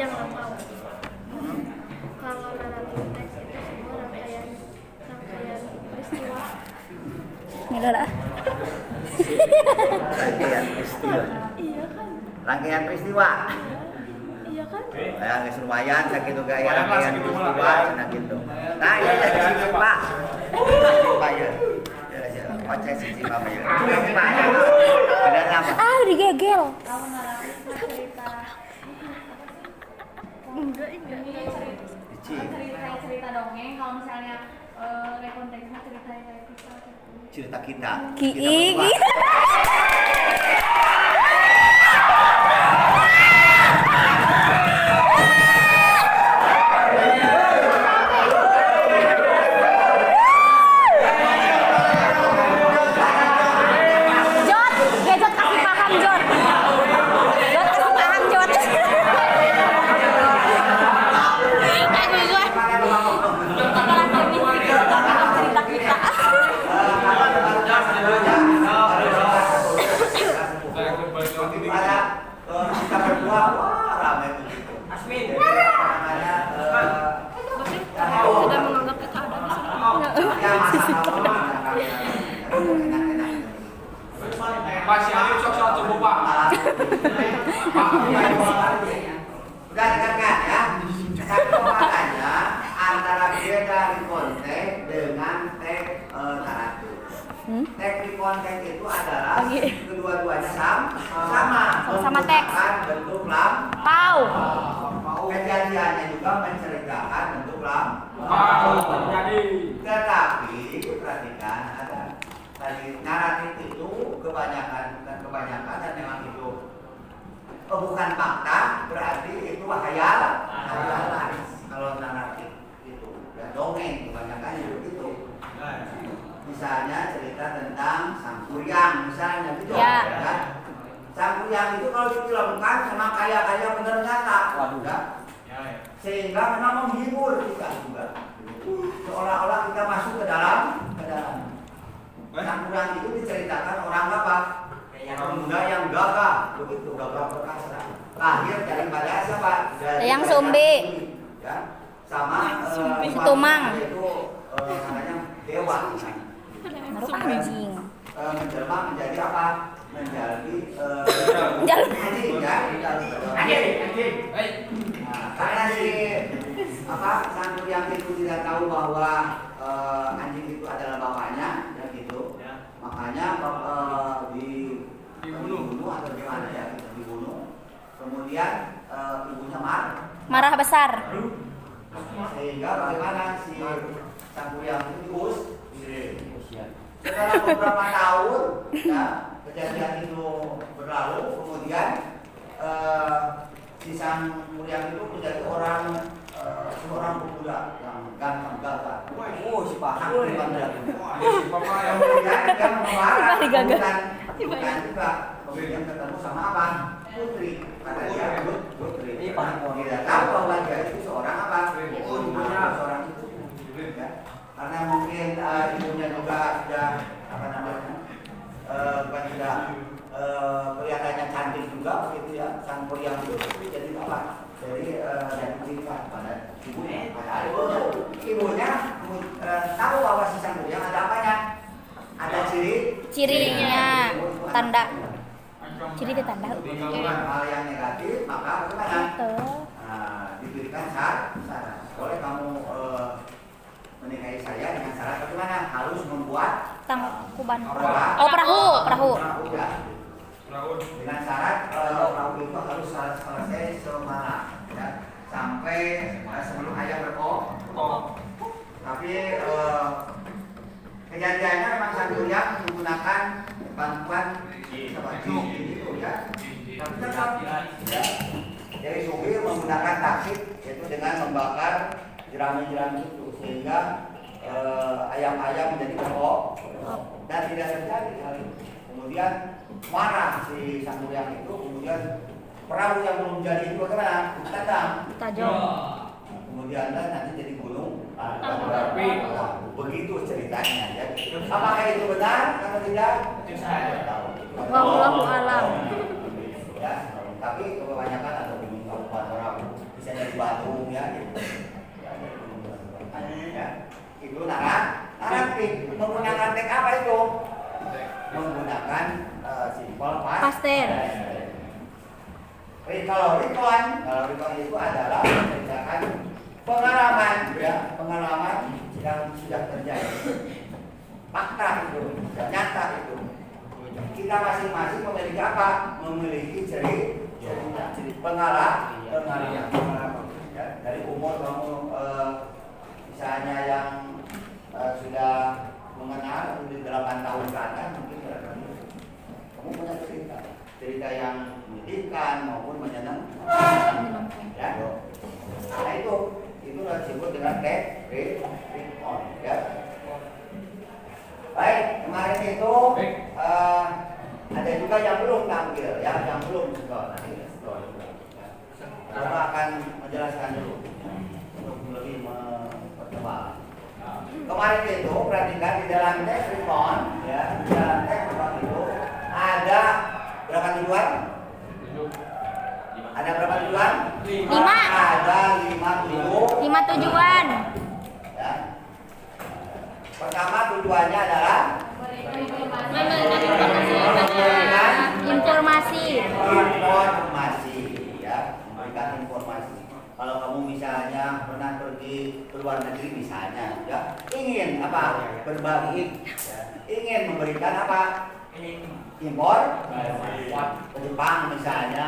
yang nggak mau. Kalau naratif teks itu semua rangkaian peristiwa. Enggak lah. Rangkaian peristiwa. Iya kan? Rangkaian peristiwa. Iya kan? Ya, geus lumayan sakitu gaya rangkaian peristiwa cenah gitu. Nah, ieu siji Pak. Pak ya. Ya, Oce siji Pak ya. Pak. Benar apa? Ah, digegel. Kalau naratif cerita Enggak. cerita dongeng, kalau misalnya konteksnya cerita kisah Cerita kita. Kiik. Jot, Jot kasih paham Jot. Jot kasih paham Jot. Kayak gue. Cerita kita. Kita berdua wah ramai begitu. Asmin. Tidak menganggap kita ada di sini. Pak, si Alif sok-sok coba Pak. Udah dengarkan ya. Satu makanya antara beda dari konteks dengan teks taratur. Teks di konteks itu adalah kedua-duanya sama teks. menggunakan bentuk Pau. kejadiannya juga menceritakan bentuk Jadi tetapi perhatikan ada tadi naratif itu kebanyakan dan memang itu bukan fakta, berarti itu hayalan kalau naratif itu ya dongeng kebanyakan begitu. Misalnya cerita tentang sang kuryang misalnya gitu Ya. kan. Sang kuryang itu kalau difilmkan memang kaya benar nyata ya. Sehingga memang menghibur kita juga. Seolah-olah kita masuk ke dalam. Sang kuryang itu diceritakan orang apa? Pemuda yang gagah, begitu gagah perkasa. Lahir daripada siapa? Yang Sumbi. Ya. Sama Situmang. Itu namanya dewa. Naruh anjing. Menjelma menjadi apa? Menjadi Menjadi. anjing ya. anjing. Nah, karena si sang kuryang itu tidak tahu bahwa anjing itu adalah bapaknya, ya gitu. Makanya dibunuh atau gimana ya? Dibunuh. Kemudian ibunya Marah besar. sehingga bagaimana si sang kuryang itu dius. Setelah beberapa tahun, ya, kejadian itu berlalu, kemudian si sang kuryang itu menjadi seorang pemuda yang ganteng gagah. Si paham di bandar. Kemudian dia memarah, bukan juga. Kemudian ketemu sama apa? Putri. Kata dia putri. Tidak tahu bahwa dia itu seorang apa? Seorang itu. Ya. Karena mungkin ibunya juga sudah bukan sudah kelihatannya cantik juga begitu ya, sang kuryang itu jadi apa? Jadi cinta pada ibunya. Padahal ibunya tahu bahwa si sang kuryang ada apanya? Ada Cirinya tanda. Ciri itu tanda. Hal yang negatif maka bagaimana? Itu. Diberikan syarat. Boleh kamu menikahi saya dengan syarat bagaimana? Harus membuat Tangkuban. Oh, perahu. Ya. Dengan syarat perahu itu harus selesai semalam ya. Sampai sebelum ayah berkok. Tapi kejadiannya memang sang kuryang menggunakan bantuan seperti itu ya. Tapi tetap ya. Jadi Subi menggunakan taksit yaitu dengan membakar jerami-jerami itu sehingga ayam-ayam menjadi berkok dan tidak terjadi hal itu. Kemudian marah si sang kuryang itu, kemudian perahu yang belum jadi itu bagaimana? Tajam. Kemudian nanti jadi gunung berapi. Begitu ceritanya ya. Apakah itu benar atau tidak? Saya tahu. Wallahu alam. Ya, tapi kebanyakan ada bingung buat orang Pasteur. Kalau recon itu adalah menceritakan pengalaman, ya, pengalaman yang sudah terjadi. Fakta itu, nyata itu. Kita masing-masing memiliki apa? Memiliki cerita, pengalaman. Ya, dari umur kamu misalnya yang sudah mengenal di 8 tahun ke atas, mungkin kamu punya cerita yang menyedihkan maupun menyenangkan. Ya. Nah itu disebut dengan recon, ya. Baik, kemarin itu ada juga yang belum tampil, ya, yang belum nanti Bapak akan menjelaskan dulu untuk lebih mempertebal. Kemarin itu perhatikan di dalam teks recon, ya, di dalam teks recon itu ada berapa tujuan? Ada berapa tujuan? 5. Ada 5 tujuan. Ya. Pertama tujuannya adalah Informasi. Ya, memberikan informasi. Kalau kamu misalnya pernah pergi ke luar negeri misalnya, ya, ingin apa? Berbagi, ya, ingin memberikan apa? Impor ke Jepang misalnya,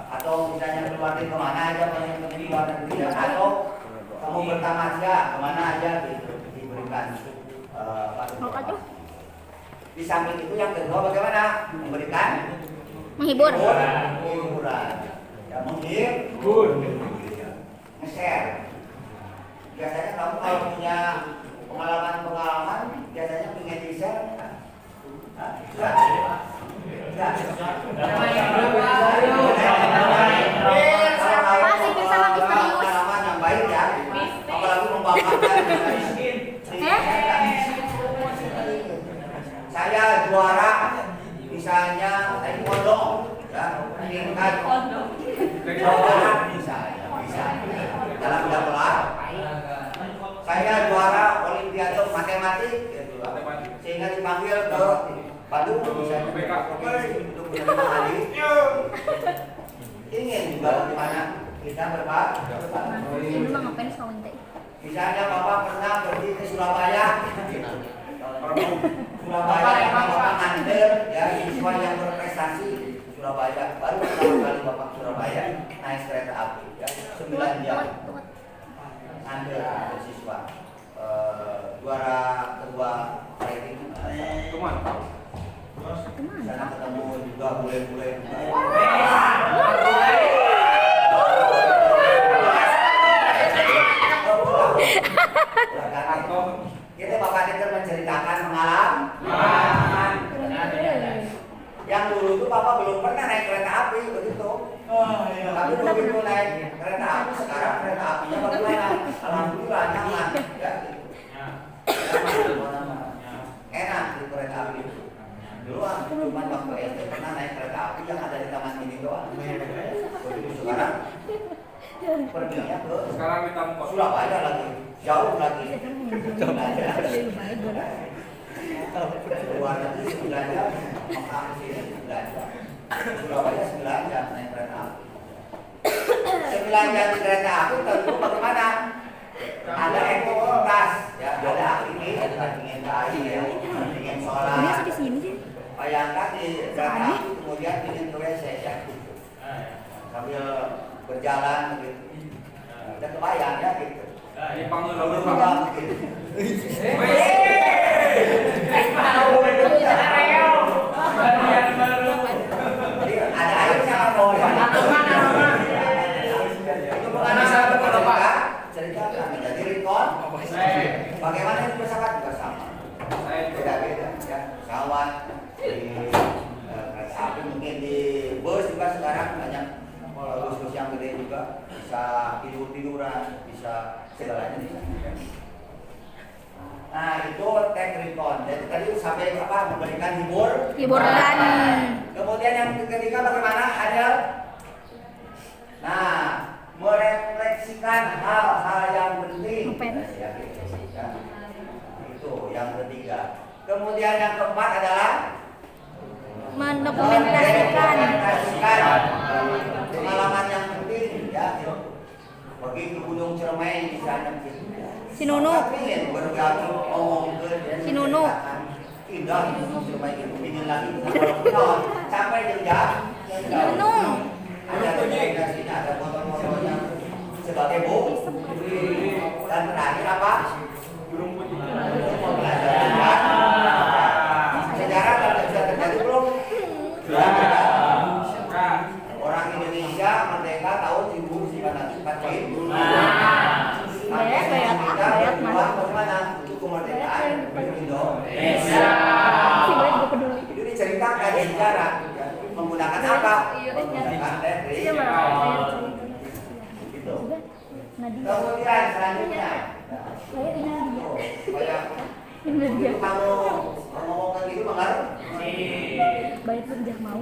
atau misalnya keluar negeri kemana aja, pergi luar negeri, ya, atau kamu bertamasya kemana aja gitu, diberikan di samping itu yang kedua bagaimana? Memberikan Menghibur. hiburan, ya, menghibur, nge-share. Biasanya kamu kalau punya pengalaman biasanya ingin di-share. Masih bisa misterius. Pengalaman yang baik, ya, apalagi membanggakan. Saya juara misalnya taekwondo, ya, tingkat juara misalnya, bisa dalam bidang olahraga. Saya juara olimpiade matematik, gitu, sehingga dipanggil ke Bandung misalnya untuk menerima kali. Ingin juga bagaimana kita berbagi. Ini mah ngapain sound teh? Misalnya Bapak pernah pergi ke Surabaya, Surabaya Bapak nganter, ya, siswa yang berprestasi Surabaya, baru pertama kali Bapak Surabaya naik kereta api, ya, 9 jam nganter untuk siswa juara kedua rating. Sana ketemu juga bule-bule. Kita Bapak Dinter menceritakan pengalaman. Yang dulu itu Bapak belum pernah naik kereta api begitu. Tapi begitu naik kereta api sekarang kereta apinya bagaimana? Alhamdulillah nyaman. Ya, enak di kereta api itu. Dulu cuma waktu SD pernah naik kereta api yang ada di taman ini doang. Begitu sekarang perginya ke Surabaya lagi, jauh lagi. Luar negeri 9 jam, Mekah ke sini 9 jam. Surabaya 9 jam naik kereta api. 9 jam di kereta api tentu bagaimana? Ada aktivitas, ya, ada aktivitas, ingin tari, ya, ingin sholat. Bayangkan di kereta api kemudian ingin ke WC, ya, sambil berjalan gitu. Udah kebayang, ya, gitu. Ini panggil Lalu dulu, juga Pak. gitu. Jadi ada airnya apa? Itu pengalaman cerita kami jadi recon. Bagaimana itu pesawat juga sama. Beda-beda, ya. Pesawat di kereta api, mungkin di bus juga sekarang banyak bus-bus yang gede juga, bisa tidur-tiduran, bisa segalanya bisa. Nah itu teks recon. Jadi tadi sampai apa? Memberikan Hiburan. Kemudian yang ketiga bagaimana? Ada. Nah, merefleksikan hal-hal yang penting. Ya, itu yang ketiga. Kemudian yang keempat adalah mendokumentasikan. Pengalaman yang penting ya. Bagi ke Gunung Ciremai misalnya. Si Nunu. Pengen bergabung ngomong ke Si Nunu. Indah Gunung Ciremai itu ingin lagi. Kalau sampai jam Nunu. ada rekomendasinya, ada foto-fotonya sebagai bukti. Dan terakhir apa? Pembelajaran sejarah sudah terjadi belum? Orang Indonesia merdeka tahun 1945. Bayat Bagaimana untuk kemerdekaan Indonesia? Itu diceritakan di sejarah menggunakan apa? Menggunakan Iya, letri. Gitu. Kemudian selanjutnya, kayak kamu ngomongkan gitu mengerti?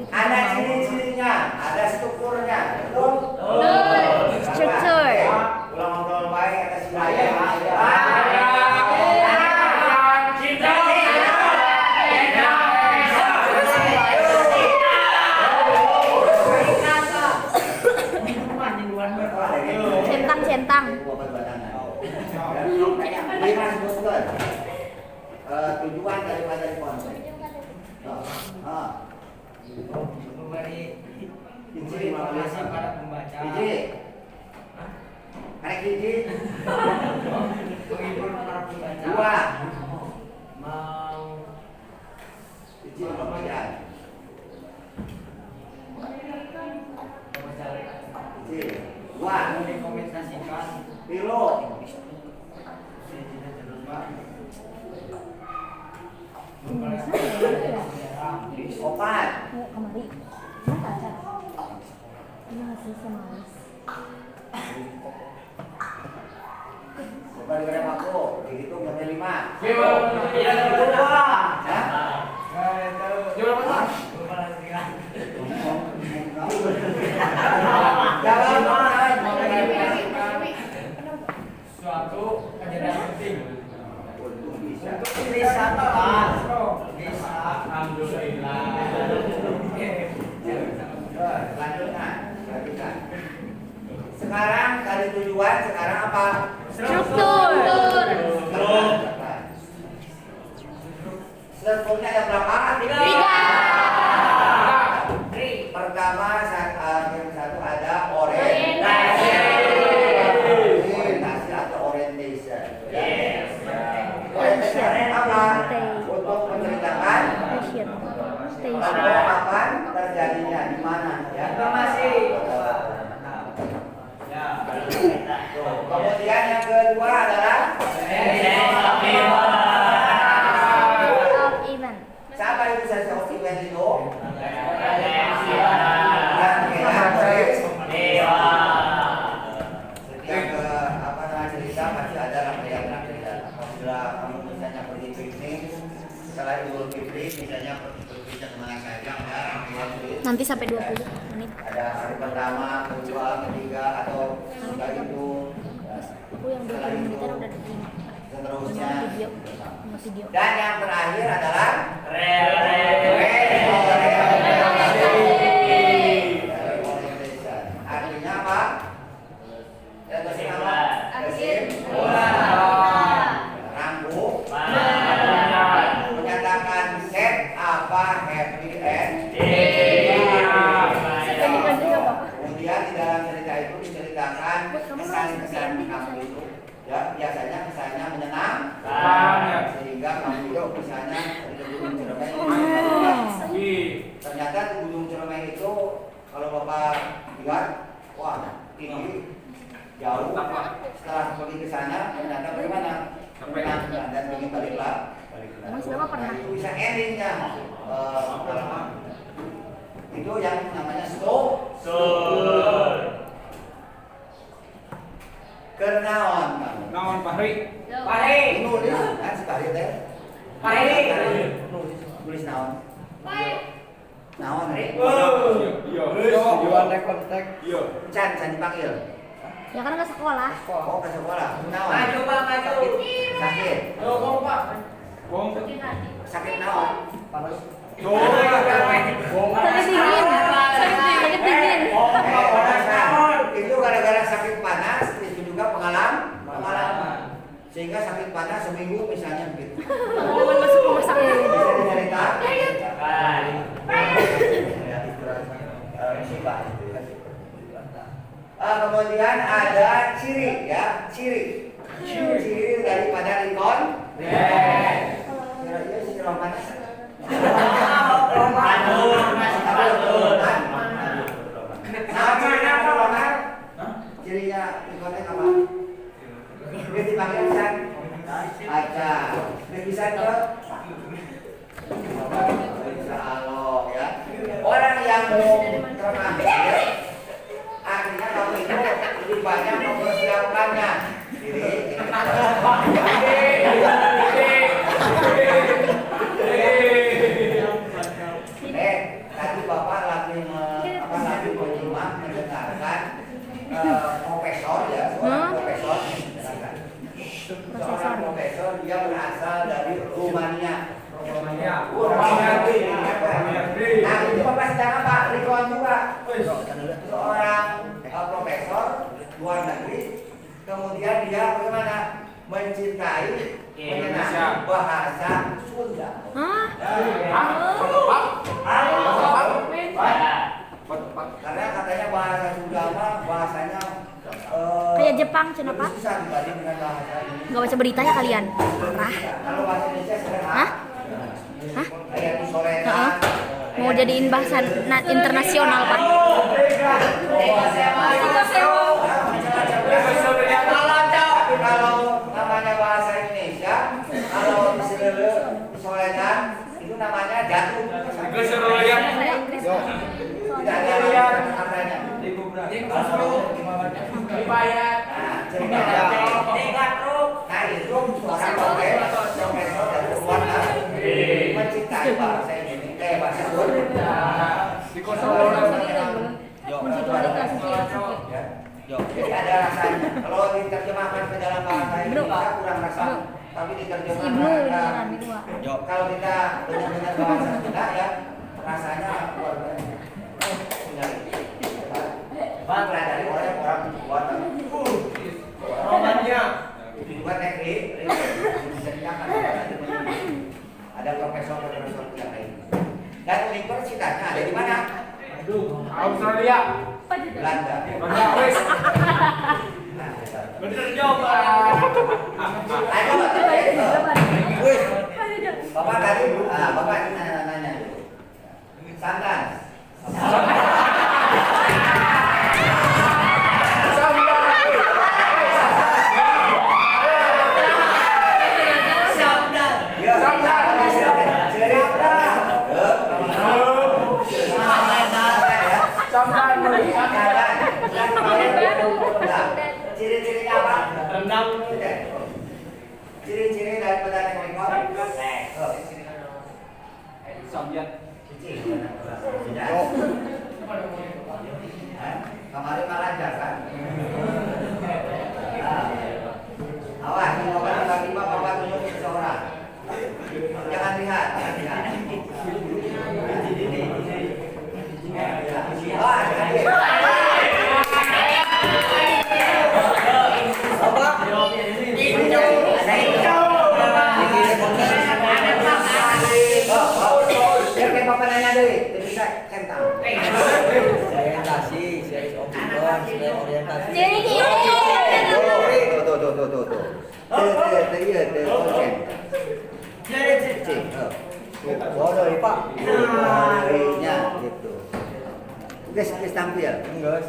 Ada ciri-cirinya, ada strukturnya, betul? Struktur. Ulang ngobrol baik atas wilayah. Centang. Tujuan daripada konsep. Memberi Izin informasi pada pembaca, Izin. Naik izin. menghibur para pembaca, Dua. mau Izin pembacaan. Izin. Dua. mendokumentasikan Pilu. Opat. Kemari. Mana acara? Ini hasil semalas. Coba dengerin aku. Dihitung sampai 5. suatu kejadian penting Bisa. untuk bisa tepat, bisa alhamdulillah. Lanjutkan. Sekarang kali tujuan, sekarang apa? Struktur. Strukturnya ada berapa? 3. Pertama, yang satu ada orientasi. Orientasi atau orientation. Orientation apa? Untuk menceritakan kapan terjadinya, di mana? Ya. Informasi. Kemudian yang kedua adalah Of event. siapa itu sense of event itu? Setiap cerita pasti ada rangkaian-rangkaian. Apabila kamu misalnya pergi piknik, setelah Idul Fitri misalnya pergi ke mana saja ada rangkaian cerita. Nanti sampai 20 menit. Ada hari pertama, kedua, ketiga atau setelah itu. Aku yang 20 menit udah terima. Seterusnya. Video. Dan yang terakhir adalah artinya apa? Rambut menyatakan set apa happy end. Kemudian di dalam cerita itu diceritakan kesan-kesan kamu itu. Ya, biasanya kesannya menyenangkan sehingga kamu itu misalnya dari Gunung Ciremai. Ternyata di Gunung Ciremai itu kalau Bapak lihat, wah tinggi, jauh. Setelah pergi ke sana ternyata bagaimana? Menyenangkan dan ingin baliklah. Emang siapa pernah? Nah, itu bisa endingnya. Itu yang namanya stop. Kernaon kamu? Naon Fahri? Nulis kan sekali teh. Tulis naon? Naon Ri? Iya. Can dipanggil. Ya kan ke sekolah. Oh ke sekolah. Naon? Maju Pak, maju. Sakit. Bong. Sakit naon? Sakit dingin. Sakit dingin. Itu gara-gara sakit panas, itu juga pengalaman. Sehingga sakit panas seminggu misalnya begitu. Teman masuk rumah sakit. Bisa dicerita? Kemudian ada ciri ya, ciri daripada recon. Kira-kira si Roman. Namanya Roman. Cirinya reconnya apa? Dia dipanggil San. Aca. Bisa ke? Bisa alo ya. Orang yang mau terakhir artinya kamu itu lebih banyak mempersiapkannya. Tadi Bapak lagi menyimak mendengarkan profesor ya, seorang profesor mendengarkan. Seorang profesor dia berasal dari Rumania. Nah itu Bapak sedang apa? Recon juga. Seorang profesor luar negeri, kemudian dia bagaimana mencintai, menyenangi bahasa Sunda. Karena katanya bahasa Sunda bahasanya Kayak Jepang, cina Pak. susah dibanding dengan bahasa Indonesia. Nggak baca berita ya kalian? Parah. Kalau bahasa Indonesia sederhana. Hah? Hah? Kayak di soretan. Heeh. Mau jadiin bahasa internasional Pak. Tapi kalau namanya bahasa Indonesia, kalau di soretan itu namanya jatuh. Tidak ada katanya. Nah itu seorang profesor dari luar negeri mencintai bahasa Indonesia, bahasa Sunda. Jadi ada rasanya. Kalau diterjemahkan ke dalam bahasa Indonesia kurang rasa, tapi diterjemahkan kalau kita benar-benar bahasa Sunda ya rasanya luar biasa. Dari orang luar negeri. Romania. Itu juga teknik. Ada profesor yang lain. Dan universitasnya ada di mana? Australia. Belanda. Bener jawaban. Ayo, Bapak tadi, Bapak nanya. Sandan. Ciri-cirinya apa? Rendang. Ciri-ciri daripada rekor. Soviet. Kemarin malah kan? Awas, kalau tiba-tiba Bapak tunjukin seorang. Jangan lihat. Biar Bapak nanya deh, bisa centang. Orientasi, orientasi. Bodoh Pak. Harinya gitu. Guys tampil. Guys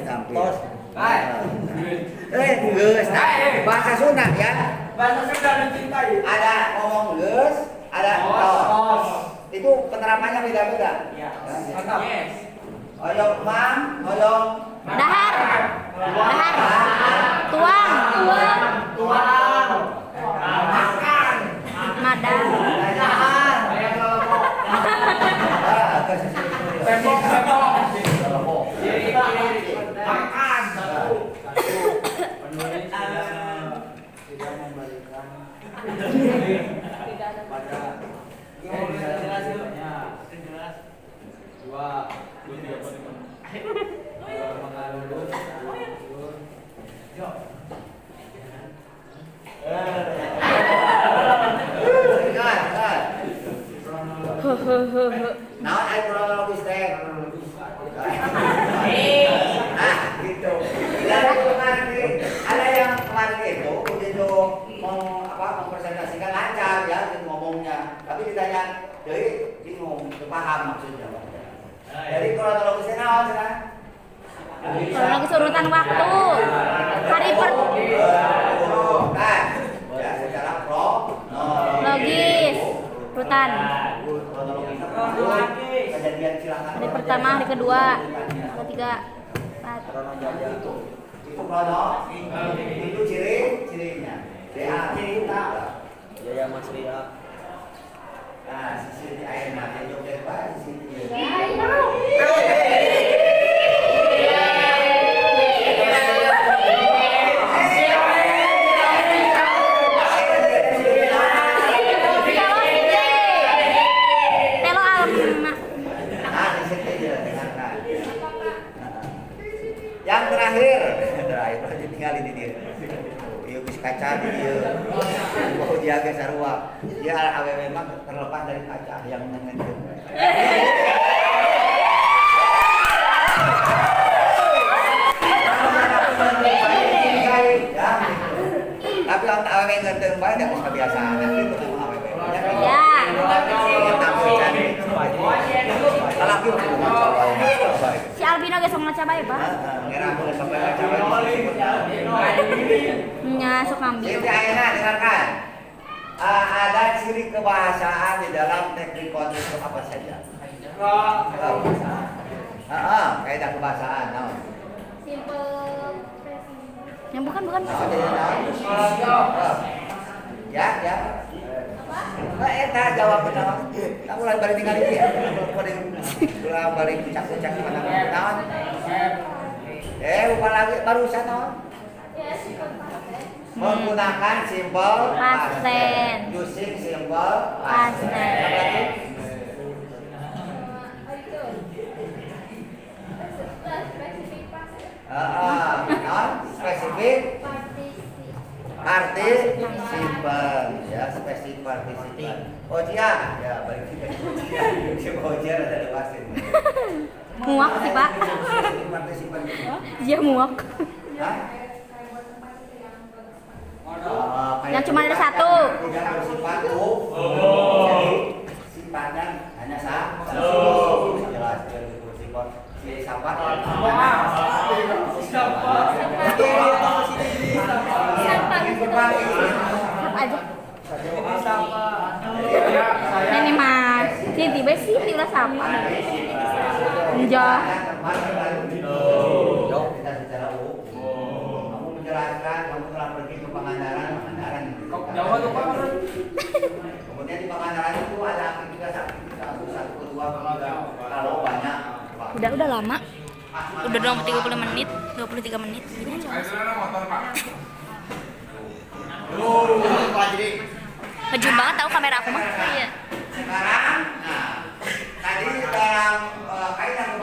tampil. Guys. Bahasa Sunda ya. Bahasa Sunda mencintai. Ada ngomong guys, ada tos. Itu penerapannya beda-beda. Mantap. Hoyong mang, hoyong Dahar. Tuang. Makan. Madang. Tembok. Makan. Penulisnya tidak memberikan pada Nah, ayo kronologis teh. Nah, gitu. Dan kemarin nih, ada yang kemarin itu begitu mempresentasikan lancar ya, gitu ngomongnya. Tapi ditanya, jadi bingung, paham maksudnya. Jadi kronologisnya naon sekarang? Kronologis urutan waktu. Hari Kan, ya secara logis. Urutan. Kejadian silakan. Hari pertama, hari kedua, hari ketiga, empat. Itu krono, itu ciri-cirinya. DA ciri Ya Mas Ria. Nah, sisi air mata joget bae sisi. Telo alma. Nah, di sini aja dengarkan. Yang terakhir tinggal di dia. Ieu geus kaca di dieu. Mau jaga sarua. Dia awewe mah terlepas dari kaca yang nengenkeun. Tapi orang awewe ngenteng bae da kebiasaan gitu memang awewe. Ya. Lalaki mah kudu coba. Si Albino geus sok maca bae, Pak. Ngira boleh sampai coba. Nya sok ngambil. Jadi ayeuna dengarkan. Ada ciri kebahasaan di dalam teknik konteks itu apa saja? Kaidah kebahasaan, no. Simple Yang bukan. Apa jadi ya. Eta jawab benar. Kamu lagi balik tinggal dia. Ulah balik cak-cak mana naon? Bukan lagi barusan naon? ya simple past Menggunakan simple Past tense. Using simple past Past tense. tense. Apa lagi? itu spesifik past Non spesifik partisipan ya, spesifik partisipan. Ojia ya, balik kita si Ojia ada lepasin. Muak sih, Pak. Spesifik partisipan. Dia muak. Hah? Yang cuma ada satu. Tidak bersifat jadi sifatnya hanya satu. Jelas bersifat si sifat. Apa aja? Ini mah. Tiba sih ulah sama. Enjah. Kita secara kamu menjelaskan kamu telah pergi ke Pangandaran. Jawa tuh Pak. Kemudian di Pangandaran itu ada aktivitas satu kedua kalau banyak. Udah lama. Udah 23 menit. Gini aja. Motor Pak. Maju banget tahu kamera aku mah. Iya. Sekarang, tadi dalam kaitan